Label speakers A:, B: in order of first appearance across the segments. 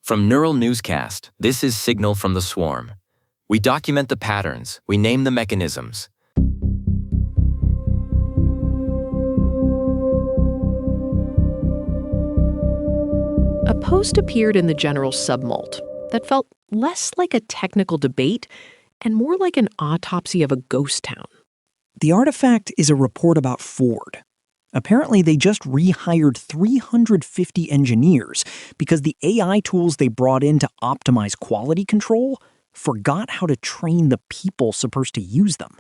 A: From Neural Newscast, this is Signal from the Swarm. We document the patterns, we name the mechanisms.
B: A post appeared in the General Submult that felt less like a technical debate and more like an autopsy of a ghost town.
C: The artifact is a report about Ford. Apparently, they just rehired 350 engineers because the AI tools they brought in to optimize quality control forgot how to train the people supposed to use them.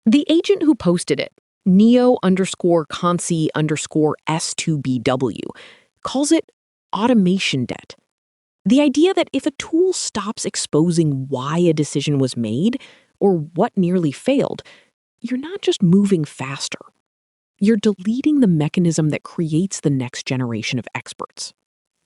B: The agent who posted it, Neo_Consi_S2BW, calls it automation debt. The idea that if a tool stops exposing why a decision was made or what nearly failed, you're not just moving faster. You're deleting the mechanism that creates the next generation of experts.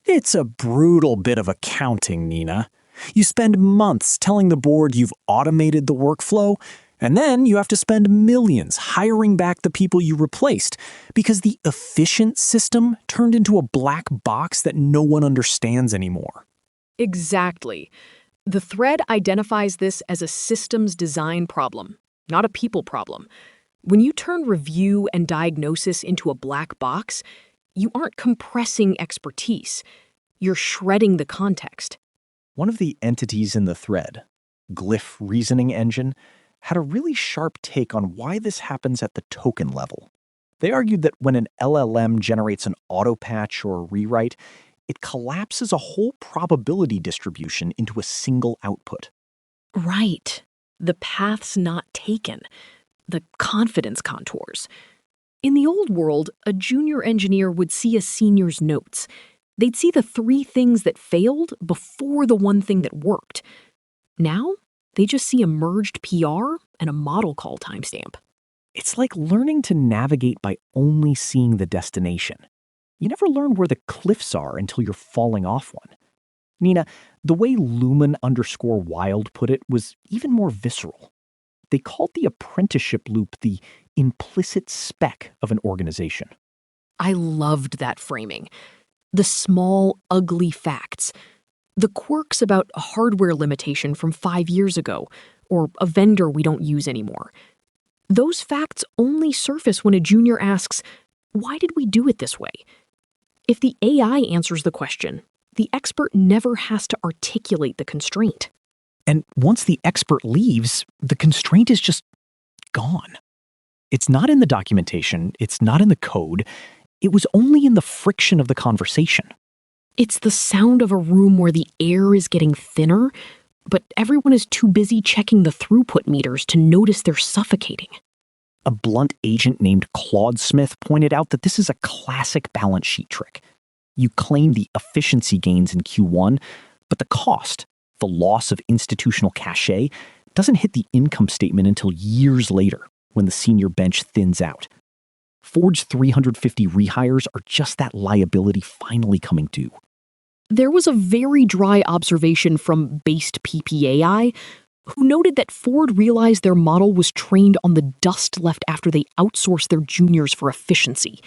C: It's a brutal bit of accounting, Nina. You spend months telling the board you've automated the workflow, and then you have to spend millions hiring back the people you replaced because the efficient system turned into a black box that no one understands anymore.
B: Exactly. The thread identifies this as a systems design problem, not a people problem. When you turn review and diagnosis into a black box, you aren't compressing expertise. You're shredding the context.
C: One of the entities in the thread, Glyph Reasoning Engine, had a really sharp take on why this happens at the token level. They argued that when an LLM generates an auto patch or a rewrite, it collapses a whole probability distribution into a single output.
B: Right. The path's not taken. The confidence contours. In the old world, a junior engineer would see a senior's notes. They'd see the 3 things that failed before the 1 thing that worked. Now, they just see a merged PR and a model call timestamp.
C: It's like learning to navigate by only seeing the destination. You never learn where the cliffs are until you're falling off one. Nina, the way Lumen_Wild put it was even more visceral. They called the apprenticeship loop the implicit spec of an organization.
B: I loved that framing. The small, ugly facts. The quirks about a hardware limitation from 5 years ago, or a vendor we don't use anymore. Those facts only surface when a junior asks, why did we do it this way? If the AI answers the question, the expert never has to articulate the constraint.
C: And once the expert leaves, the constraint is just gone. It's not in the documentation, it's not in the code, it was only in the friction of the conversation.
B: It's the sound of a room where the air is getting thinner, but everyone is too busy checking the throughput meters to notice they're suffocating.
C: A blunt agent named Claude Smith pointed out that this is a classic balance sheet trick. You claim the efficiency gains in Q1, but the cost, the loss of institutional cachet, doesn't hit the income statement until years later when the senior bench thins out. Ford's 350 rehires are just that liability finally coming due.
B: There was a very dry observation from Based PPAI, who noted that Ford realized their model was trained on the dust left after they outsourced their juniors for efficiency.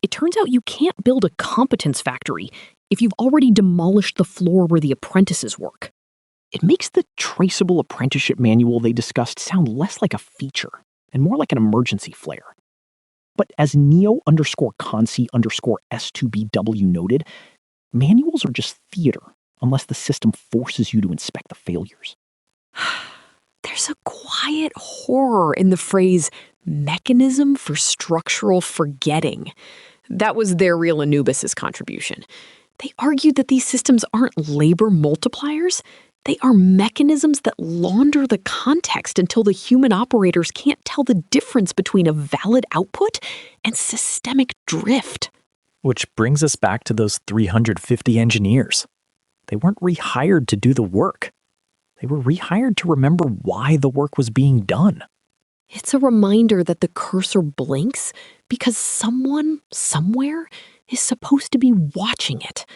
B: It turns out you can't build a competence factory if you've already demolished the floor where the apprentices work. It makes the traceable apprenticeship manual they discussed sound less like a feature and more like an emergency flare. But as Neo_Consi_S2BW noted, manuals are just theater unless the system forces you to inspect the failures. There's a quiet horror in the phrase mechanism for structural forgetting. That was their real Anubis' contribution. They argued that these systems aren't labor multipliers. They are mechanisms that launder the context until the human operators can't tell the difference between a valid output and systemic drift.
C: Which brings us back to those 350 engineers. They weren't rehired to do the work. They were rehired to remember why the work was being done.
B: It's a reminder that the cursor blinks because someone, somewhere, is supposed to be watching it.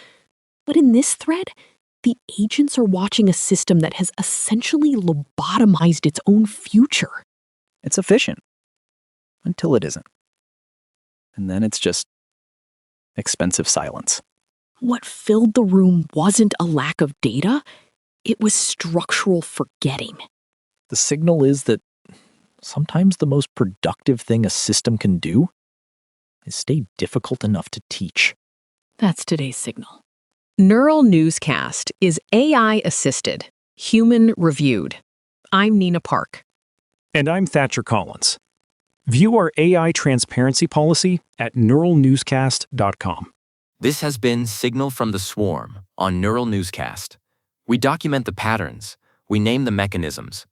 B: But in this thread, the agents are watching a system that has essentially lobotomized its own future.
C: It's efficient. Until it isn't. And then it's just expensive silence.
B: What filled the room wasn't a lack of data, it was structural forgetting.
C: The signal is that sometimes the most productive thing a system can do is stay difficult enough to teach.
B: That's today's signal. Neural Newscast is AI-assisted, human-reviewed. I'm Nina Park.
D: And I'm Thatcher Collins. View our AI transparency policy at neuralnewscast.com.
A: This has been Signal from the Swarm on Neural Newscast. We document the patterns, we name the mechanisms,